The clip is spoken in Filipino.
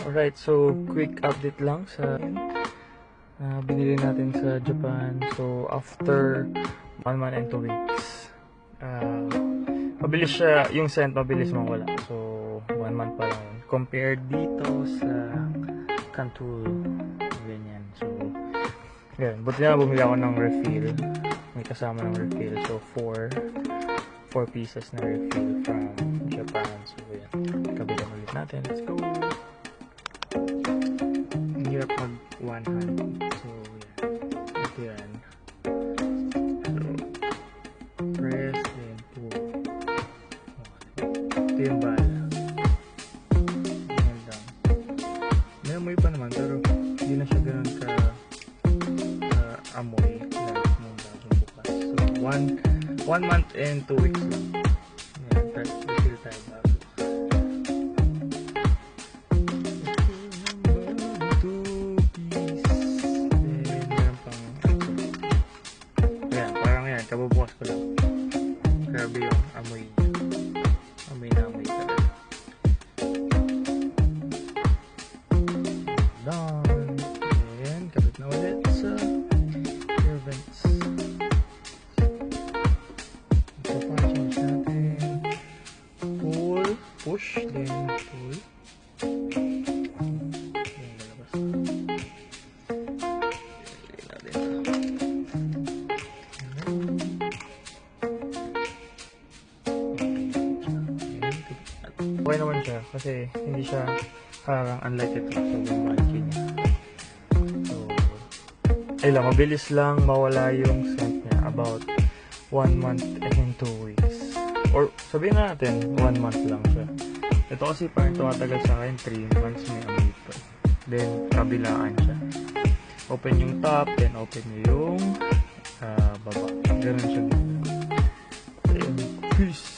Alright, so quick update lang sa binili natin sa Japan. So after 1 month and 2 weeks, mabilis siya, yung scent mabilis mawala. So 1 month pa lang yun. Compared dito sa Cantul, ganyan. So yan, buti na bumili ako ng refill. May kasama ng refill. So 4 pieces na refill from Japan. So yan, kabilang ulit natin. Let's go! Ang hirap mag one hand. So yan, ito yan. So press then pull. Ito yung bala. Yan lang. May amoy pa naman pero hindi na siya ganun ka amoy like nung bagong bukas. So 1 month and 2 weeks lang. Yan, refill tayo bago. Kabubukas ko lang. Grabe yung amoy niya. Amoy na amoy talaga. Done. Ayan, kapit na ulit sa air vents. Ito pa, change natin. Pull, push, then pull. Ayan, lalabas na. Okay naman siya kasi hindi siya parang unlike ito sa bumalik niya. So, ay lang, mabilis lang mawala yung scent niya about 1 month and 2 weeks. Or sabihin na natin 1 month lang siya. Ito kasi parang tumatagal sa akin 3 months may amoy pa. Then kabilaan siya. Open yung top, then open yung baba. Ganun siya. Peace!